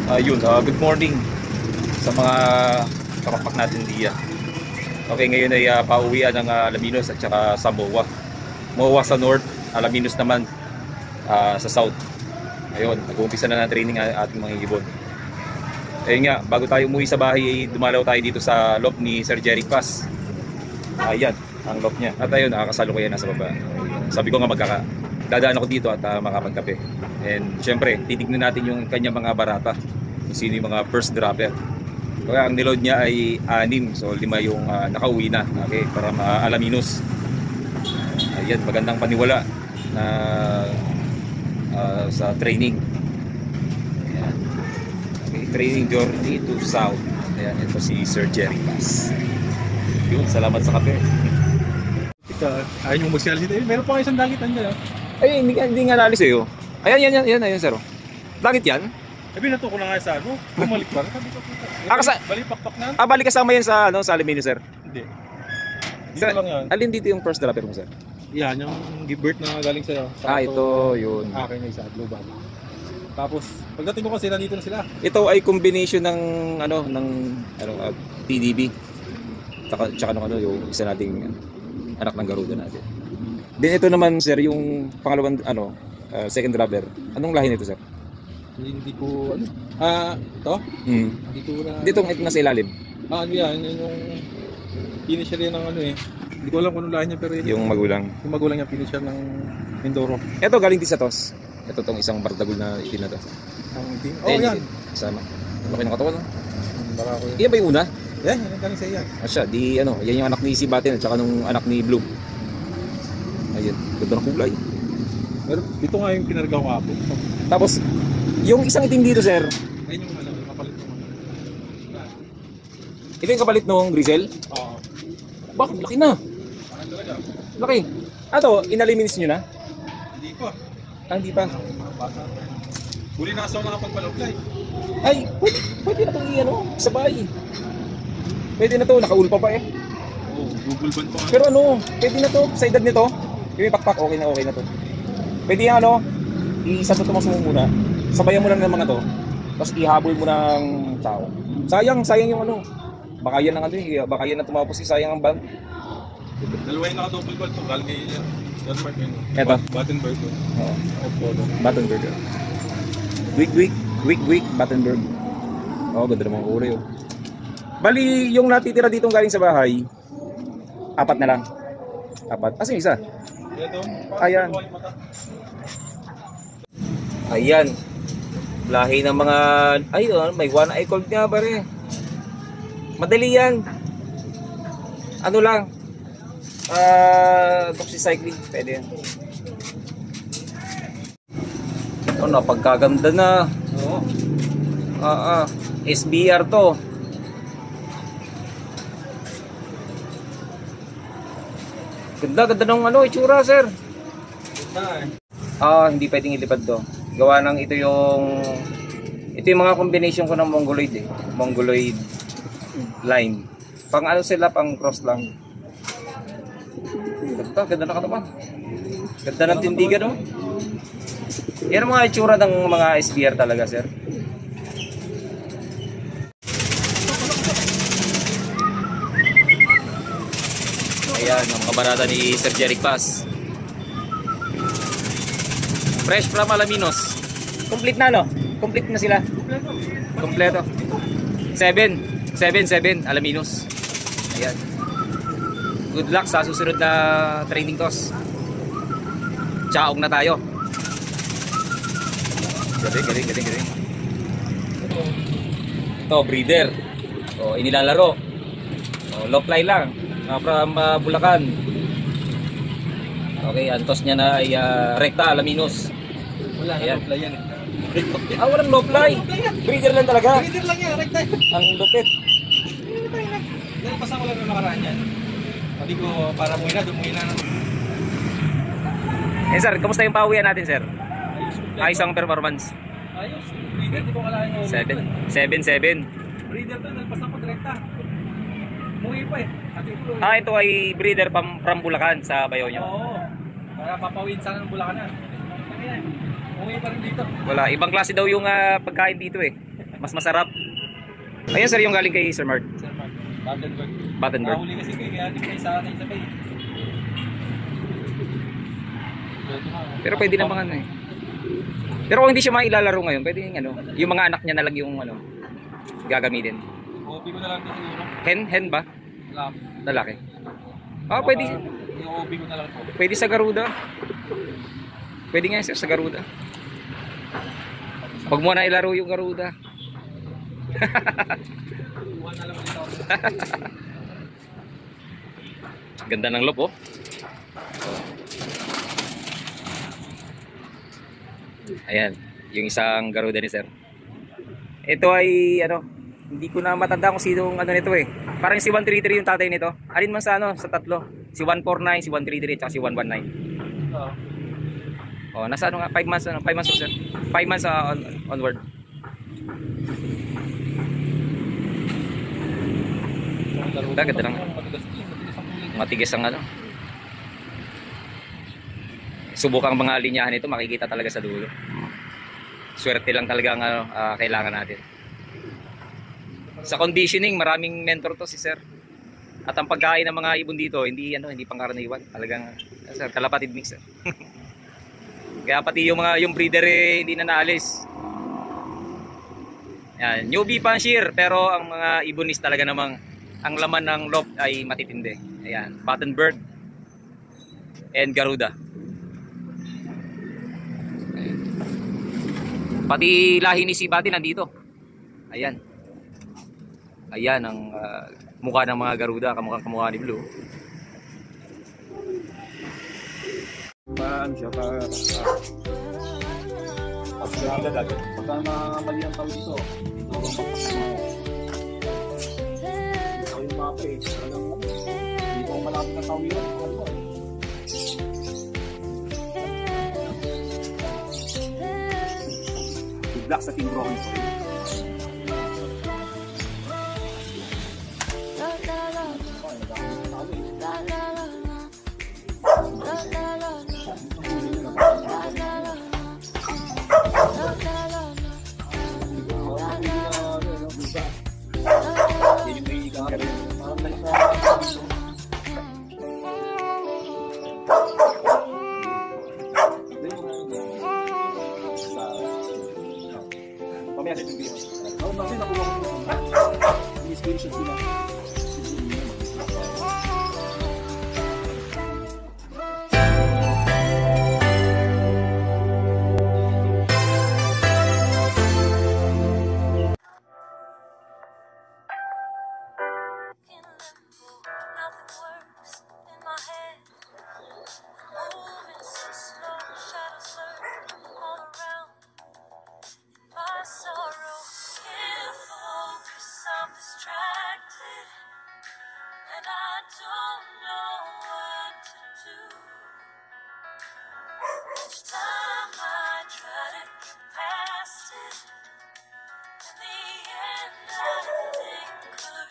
Good morning sa mga kapapak natin diyan. Okay, ngayon ay pauwian ng Alaminos at saka sa MOA. MOA sa north, Alaminos naman sa south. Ayun, nag-uumpisa na ng training ang ating mga ibon. Ayun nga, bago tayo umuwi sa bahay, dumalaw tayo dito sa loft ni Sir Jeric Paz. Ayan, ang loft niya. At ayun, nakakasalo ko yan nasa baba. Sabi ko nga dadaan ako dito at makapagkape. And syempre, titignan natin yung kanyang mga barata. Kung sino yung mga first dropper. Kaya ang niload niya ay 6. So 5 yung nakauwi na. Okay, para Alaminos. Ayan, magandang paniwala na sa training. Ayan. Okay, training journey to south. Ayan, ito si Sir Jeric Paz. Yun, salamat sa kape. Ayaw nyo magsialis dito. Meron pa kayo isang dagitan dyan. Ay, hindi nga nalis eh. Oh. Ayan, sir. Oh. Bakit yan? Sabi na to ko na nga sa ano. Bumalik pa. Sabi ko balipakpak na. Balik kasama yan sa Alaminos, sir. Hindi. Dito lang yan. Alin dito yung first dropper mo, sir? Yan, yung give birth na galing sa'yo. Ito, yun. Akin na isa, global. Tapos, pagdating ko kasi nandito na sila. Ito ay combination ng TDB. Tsaka yung isa nating anak ng garuda natin. Then ito naman, sir, yung pangalawang second dropper. Anong lahi nito, sir? Hindi ko ito? Hindi ko na. Ito nasa ilalim. Ano yan, yung finisher yan ng Hindi ko alam kung anong lahi niya pero yung magulang. Yung magulang niya finisher ng Mindoro. Ito galing din sa TOS. Ito tong isang bardagul na itim na to. Ang itim? Oh, yan. Sama. Laki ng katawan, no? Baka ko yan. Iyan ba yung una? Yan galing sa iyan. Siya, yan yung anak ni si Batin at saka nung anak ni Blue. Ayun, ganda ng kulay. Pero ito nga yung pinargaw ko ako. Tapos, yung isang itim dito, sir. Ayun yung kapalit ko. Ito yung kapalit nung Grisel? Oo. Bakit? Laki na. Laki. Inalimins nyo na? Hindi pa. Hindi pa. Huli na kasi ako nakapagpaloglay. Ay, pwede na itong sabay. Pwede na to, nakaulpa pa eh. Oo, Google Band pa. Pero pwede na to, sa edad nito, yung pakpak, okay na to. Pwede yung isa to mo muna, sabayan mo lang ng mga to, tapos ihabol mo ng tao. Sayang yung baka yan ang tumapos sayang ang band. Dalawa yung naka-double ball to, galing kay Denmark yun. Eto? Battenberg yun. Oo. Opo. Battenberg. Week, Battenberg. Ganda naman uri yun. Bali, yung natitira ditong galing sa bahay, 4 na lang. 4. Kasi isa. Ito. Ayan. Ayan. Lahi ng mga... may one eye cold nga pare. Madali yan. Ano lang. Doxycycline. Pwede yan. Napagkaganda na. Oo. SBR to. Ganda ng itsura, sir. Hindi pwedeng ilipad to. Gawa ng ito yung mga combination ko ng Mongoloid Mongoloid line. Pang sila, pang cross lang. Ganda na katawan. Ganda ng tindigan, no? Yan ang mga itsura ng mga SBR talaga, sir. Ayan, ang mga barata ni Sir Jeric Paz. Fresh from Alaminos. Complete na, Complete na sila. Kompleto. 7 Alaminos. Ayan. Good luck sa susunod na training toss. Tsaog na tayo. Galing. Ito, breeder. Inilalaro. Low fly lang. From Bulacan. Okay, ang toss niya na ay rekta, Alaminos. Wala na low fly yan. Walang low fly. Breeder lang talaga. Breeder lang yan, rekta. Ang lupit. Nagpasa ko lang na nakaraan yan. Sabi ko, para dumuwi na. Sir, kamusta yung pauwian natin, sir? Ayos ang performance. Ayos. Breeder, di ko kalahin mo. 7. Breeder to, nagpasa ko direkta. Muwi pa eh. Ito ay breeder from Bulacan sa bayaw nyo. Oo. Para papawin sana ng Bulacan na. Muwi pa rin dito. Wala, ibang klase daw yung pagkain dito eh. Mas masarap. Ayun sir, yung galing kay Sir Mark. Sir Mark, Battenberg. Battenberg. Nahuli kasi kayo, kaya di kayo sa akin sabay. Pero pwede namang ano eh. Pero kung hindi siya mailalaro ngayon, pwede yung ano, yung mga anak niya na lang yung ano, gagamitin. Hobby ko na lang din siguro. Hen ba? Lalaki. Lalaki. Ah, pwede. Yung hobby ko na lang po. Pwede sa Garuda. Pwede nga sir sa Garuda. Huwag mo na ilaro yung Garuda. Kuha na lang ulit ako. Ganda ng loob oh. Ayan, yung isang Garuda ni sir. Ito ay ano, hindi ko na matanda kung sinong ano nito eh. Parang si 133 yung tatay nito. Alin man sa ano, sa tatlo. Si 149, si 133 at si 119. Oo. Oh, nasa ano nga 5 months ano, 5 months sir. 5 months onward. Ganda lang. Matigas ang ano. Subukang mga linyahan nito, makikita talaga sa dulo. Swerte lang talaga ang kailangan natin. Sa conditioning, maraming mentor to si sir. At ang pagkain ng mga ibon dito, hindi pangkaraniwan. Talagang sir, kalapatid mix. Kaya pati yung breeder hindi na naalis. Yan, newbie pa shear, pero ang mga ibonis talaga namang ang laman ng loob ay matitindi. Ayan, Battenberg and Garuda. Ayan. Pati lahi ni Sibati nandito. Ayan. Ayan ang mukha ng mga Garuda, kamukha ni Blue. Paano siya? Pagka mali ang tao dito, ito yung mapa eh. Hindi ko malapit na tao yun. Black sa King Broken ko. Pamaya sa video. Kasi nakuha ko yung screenshot ko na. And I don't